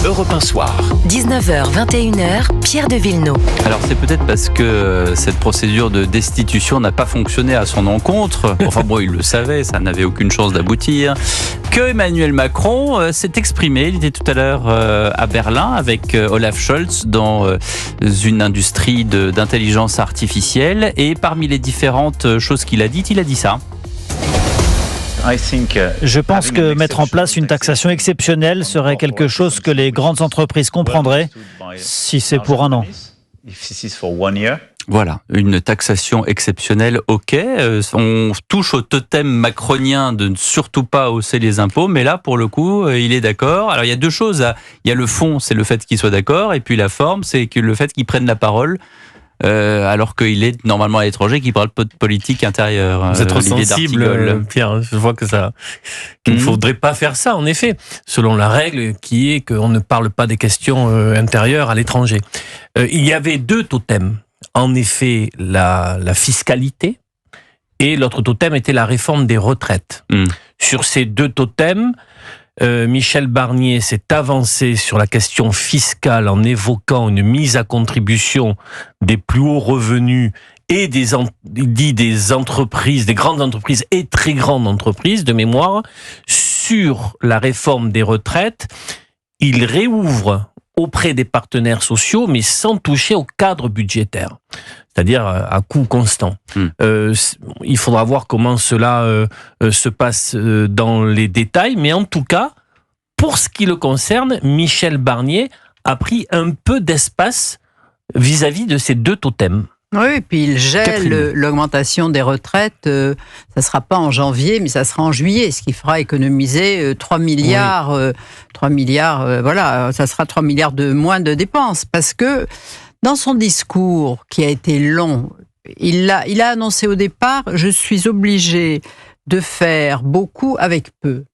Europe 1 Soir. 19h, 21h, Pierre de Villeneuve. Alors c'est peut-être parce que cette procédure de destitution n'a pas fonctionné à son encontre. Enfin bon, il le savait, ça n'avait aucune chance d'aboutir. Que Emmanuel Macron s'est exprimé. Il était tout à l'heure à Berlin avec Olaf Scholz dans une industrie d'intelligence artificielle. Et parmi les différentes choses qu'il a dites, il a dit ça. Je pense que mettre en place une taxation exceptionnelle serait quelque chose que les grandes entreprises comprendraient si c'est pour un an. Voilà, une taxation exceptionnelle, ok. On touche au totem macronien de ne surtout pas hausser les impôts, mais là, pour le coup, il est d'accord. Alors, il y a deux choses. Il y a le fond, c'est le fait qu'il soit d'accord, et puis la forme, c'est que le fait qu'il prenne la parole. Alors qu'il est normalement à l'étranger, qui parle pas de politique intérieure. Vous êtes trop sensible, Pierre. Je vois qu'il ne faudrait pas faire ça, en effet, selon la règle qui est qu'on ne parle pas des questions intérieures à l'étranger. Il y avait deux totems. En effet, la fiscalité, et l'autre totem était la réforme des retraites. Sur ces deux totems, Michel Barnier s'est avancé sur la question fiscale en évoquant une mise à contribution des plus hauts revenus et des entreprises, des grandes entreprises et très grandes entreprises de mémoire. Sur la réforme des retraites, il réouvre auprès des partenaires sociaux, mais sans toucher au cadre budgétaire, c'est-à-dire à coût constant. Il faudra voir comment cela se passe dans les détails, mais en tout cas, pour ce qui le concerne, Michel Barnier a pris un peu d'espace vis-à-vis de ces deux totems. Oui, et puis il gèle l'augmentation des retraites. Ça ne sera pas en janvier, mais ça sera en juillet, ce qui fera économiser 3 milliards. Oui. 3 milliards, voilà, ça sera 3 milliards de moins de dépenses. Parce que dans son discours, qui a été long, il a annoncé au départ « Je suis obligé de faire beaucoup avec peu ».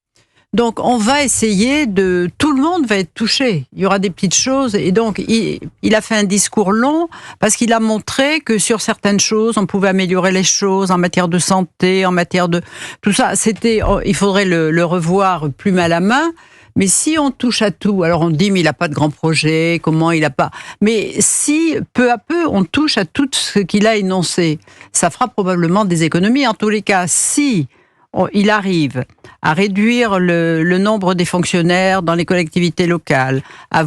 Donc, on va essayer tout le monde va être touché. Il y aura des petites choses. Et donc, il a fait un discours long parce qu'il a montré que sur certaines choses, on pouvait améliorer les choses en matière de santé, en matière de... Tout ça, il faudrait le revoir plume à la main. Mais si on touche à tout, alors on dit, mais il n'a pas de grand projet, comment il n'a pas... Mais si, peu à peu, on touche à tout ce qu'il a énoncé, ça fera probablement des économies. En tous les cas, si il arrive à réduire le nombre des fonctionnaires dans les collectivités locales, à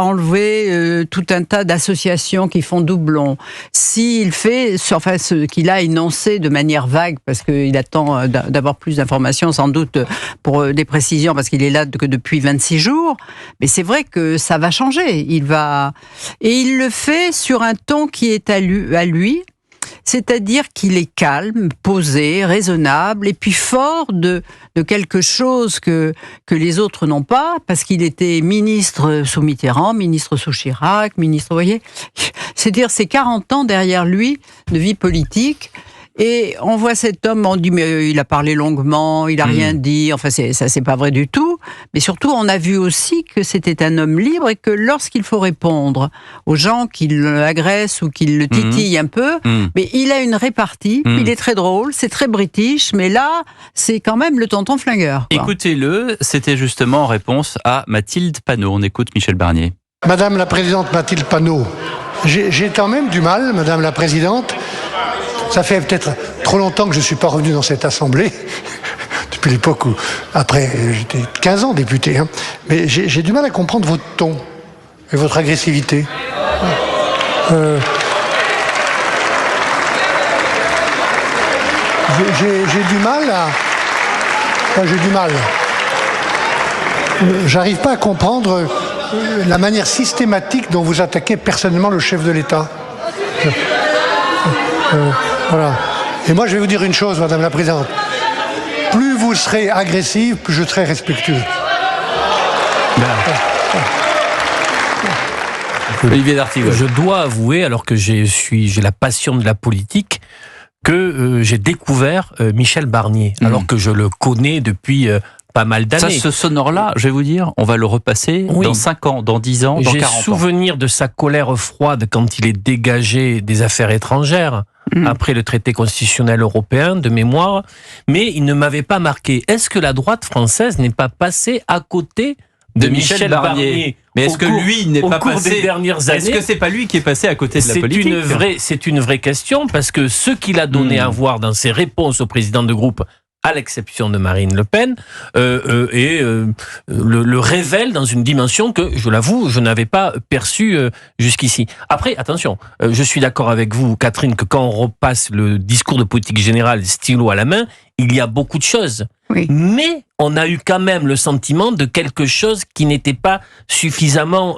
enlever tout un tas d'associations qui font doublon. S'il fait ce qu'il a énoncé de manière vague, parce qu'il attend d'avoir plus d'informations sans doute pour des précisions, parce qu'il est là que depuis 26 jours, mais c'est vrai que ça va changer. Et il le fait sur un ton qui est à lui. C'est-à-dire qu'il est calme, posé, raisonnable, et puis fort de quelque chose que les autres n'ont pas, parce qu'il était ministre sous Mitterrand, ministre sous Chirac, ministre, vous voyez. C'est-à-dire, c'est 40 ans derrière lui de vie politique. Et on voit cet homme, on dit mais il a parlé longuement, il a rien dit, enfin ça c'est pas vrai du tout. Mais surtout on a vu aussi que c'était un homme libre et que lorsqu'il faut répondre aux gens qui l'agressent ou qui le titillent un peu, mais il a une répartie, il est très drôle, c'est très british, mais là c'est quand même le tonton flingueur, quoi. Écoutez-le, c'était justement en réponse à Mathilde Panot. On écoute Michel Barnier. Madame la Présidente Mathilde Panot, j'ai quand même du mal, Madame la Présidente. Ça fait peut-être trop longtemps que je ne suis pas revenu dans cette assemblée, depuis l'époque où, après, j'étais 15 ans député, hein. Mais j'ai du mal à comprendre votre ton et votre agressivité. J'ai du mal à... Enfin, j'ai du mal. J'arrive pas à comprendre la manière systématique dont vous attaquez personnellement le chef de l'État. Voilà. Et moi, je vais vous dire une chose, Madame la Présidente. Plus vous serez agressive, plus je serai respectueux. Olivier d'Artigol. Je dois avouer, alors que j'ai la passion de la politique, que j'ai découvert Michel Barnier, alors que je le connais depuis pas mal d'années. Ça, ce sonore-là, je vais vous dire, on va le repasser dans 5 ans, dans 10 ans, dans 40 ans. J'ai souvenir de sa colère froide quand il est dégagé des affaires étrangères, après le traité constitutionnel européen, de mémoire, mais il ne m'avait pas marqué. Est-ce que la droite française n'est pas passée à côté de Michel Barnier. Mais est-ce que lui n'est pas passé des dernières années? Est-ce que c'est pas lui qui est passé à côté de la politique? C'est une vraie question, parce que ce qu'il a donné à voir dans ses réponses au président de groupe, à l'exception de Marine Le Pen, le révèle dans une dimension que, je l'avoue, je n'avais pas perçue jusqu'ici. Après, attention, je suis d'accord avec vous, Catherine, que quand on repasse le discours de politique générale, stylo à la main, il y a beaucoup de choses. Oui. Mais on a eu quand même le sentiment de quelque chose qui n'était pas suffisamment,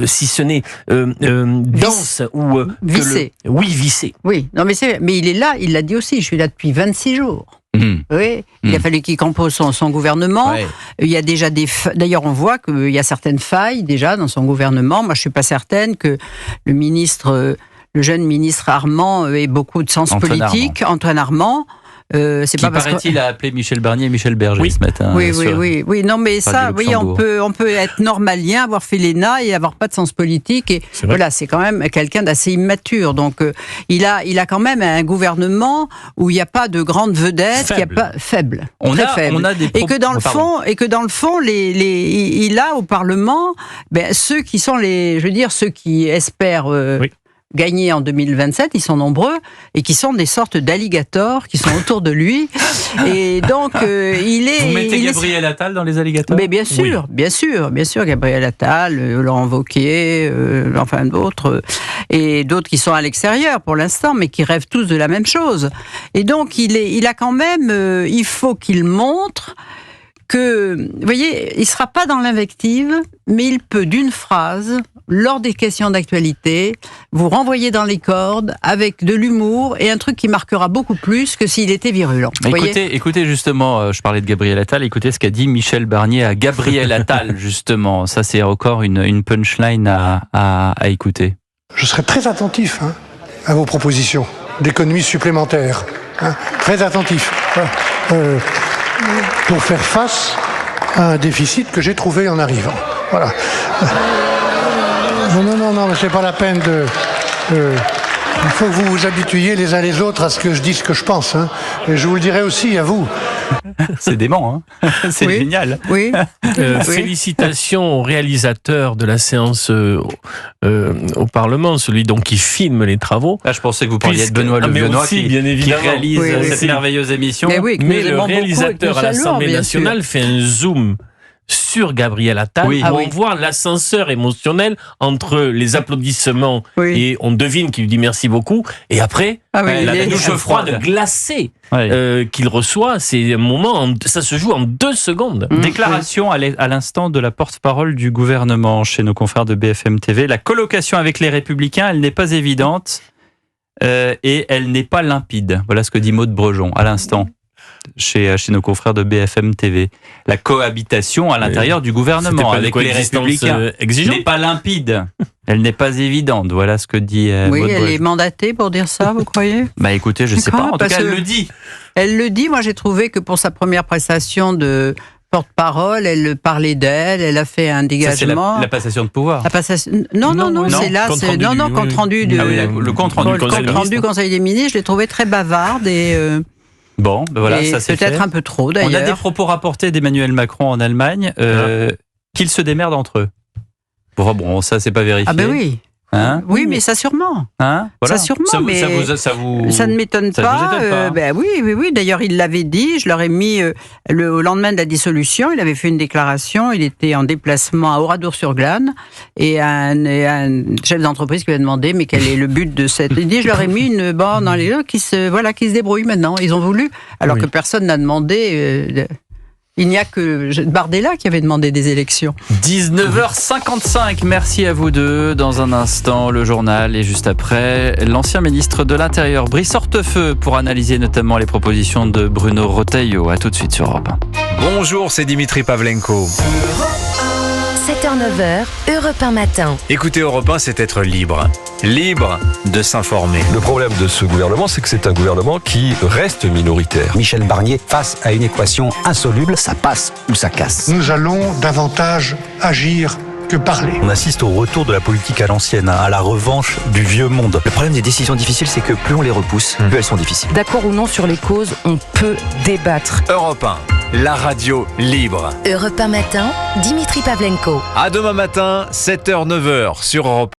si ce n'est dense ou vissé. Vissé. Oui, non, mais il est là, il l'a dit aussi, je suis là depuis 26 jours. Oui, il a fallu qu'il compose son gouvernement. Ouais. Il y a déjà d'ailleurs, on voit qu'il y a certaines failles déjà dans son gouvernement. Moi, je suis pas certaine que le jeune ministre Armand ait beaucoup de sens politique. Antoine Armand. C'est pas parce paraît-il a appelé Michel Barnier et Michel Berger ce matin. Oui. Non, mais ça, oui, on peut être normalien, avoir fait l'ENA et avoir pas de sens politique. Et voilà, c'est quand même quelqu'un d'assez immature. Donc, il a quand même un gouvernement où il n'y a pas de grandes vedettes, faible. On a des et que dans le fond, il a au Parlement, ceux qui sont ceux qui espèrent. Gagner en 2027, ils sont nombreux et qui sont des sortes d'alligators qui sont autour de lui. Et donc, il est... Vous mettez Gabriel Attal dans les alligators ? Mais bien sûr, Gabriel Attal, Laurent Wauquiez, enfin d'autres, et d'autres qui sont à l'extérieur pour l'instant, mais qui rêvent tous de la même chose. Et donc, il a quand même... il faut qu'il montre que, vous voyez, il ne sera pas dans l'invective, mais il peut, d'une phrase, lors des questions d'actualité, vous renvoyer dans les cordes avec de l'humour et un truc qui marquera beaucoup plus que s'il était virulent. Écoutez, justement, je parlais de Gabriel Attal, écoutez ce qu'a dit Michel Barnier à Gabriel Attal, justement. Ça, c'est encore une punchline à écouter. Je serai très attentif à vos propositions d'économies supplémentaires. Très attentif. Pour faire face à un déficit que j'ai trouvé en arrivant. Voilà. Non, mais c'est pas la peine de... il faut que vous vous habituiez les uns les autres à ce que je dise ce que je pense. Et je vous le dirai aussi à vous. C'est dément, c'est génial. Oui. Félicitations au réalisateur de la séance au Parlement, celui donc qui filme les travaux. Là, je pensais que vous parliez de Benoît Le Vionnois qui réalise cette merveilleuse émission. Mais le réalisateur à l'Assemblée nationale fait un zoom sur Gabriel Attal, on voit l'ascenseur émotionnel entre les applaudissements et on devine qu'il lui dit merci beaucoup, et après la douche froide glacée qu'il reçoit, c'est un moment, ça se joue en 2 secondes. Déclaration à l'instant de la porte-parole du gouvernement chez nos confrères de BFM TV. La colocation avec les Républicains, elle n'est pas évidente et elle n'est pas limpide. Voilà ce que dit Maude Brejon à l'instant. Chez nos confrères de BFM TV. La cohabitation à l'intérieur du gouvernement avec les Républicains n'est pas limpide. Elle n'est pas évidente. Voilà ce que dit Maud elle est mandatée pour dire ça, vous croyez ? Écoutez, je ne sais pas. En tout cas, elle le dit. Elle le dit. Moi, j'ai trouvé que pour sa première prestation de porte-parole, elle parlait d'elle, elle a fait un dégagement. C'est la passation de pouvoir. Non, c'est là, compte rendu le compte rendu du Conseil des ministres. Je l'ai trouvé très bavarde et... Bon, voilà, ça c'est peut-être un peu trop d'ailleurs. On a des propos rapportés d'Emmanuel Macron en Allemagne qu'ils se démerdent entre eux. Bon, ça c'est pas vérifié. Oui. Oui, mais ça sûrement. Voilà. Ça sûrement, mais ça ne m'étonne pas. Oui. D'ailleurs, il l'avait dit. Je leur ai mis au lendemain de la dissolution. Il avait fait une déclaration. Il était en déplacement à Oradour-sur-Glane et un chef d'entreprise qui lui a demandé mais quel est le but de cette. Il dit je leur ai mis une borne dans les deux qui se débrouillent maintenant. Ils ont voulu, alors que personne n'a demandé. Il n'y a que Bardella qui avait demandé des élections. 19h55, merci à vous deux. Dans un instant, le journal et juste après, l'ancien ministre de l'Intérieur, Brice Hortefeux, pour analyser notamment les propositions de Bruno Retailleau. A tout de suite sur Europe 1. Bonjour, c'est Dimitri Pavlenko. 7h-9h, Europe 1 matin. Écoutez Europe 1, c'est être libre. Libre de s'informer. Le problème de ce gouvernement, c'est que c'est un gouvernement qui reste minoritaire. Michel Barnier, face à une équation insoluble, ça passe ou ça casse. Nous allons davantage agir que parler. On assiste au retour de la politique à l'ancienne, à la revanche du vieux monde. Le problème des décisions difficiles, c'est que plus on les repousse, plus elles sont difficiles. D'accord ou non sur les causes, on peut débattre. Europe 1. la radio libre. Europe 1 Matin, Dimitri Pavlenko. À demain matin, 7h-9h sur Europe 1.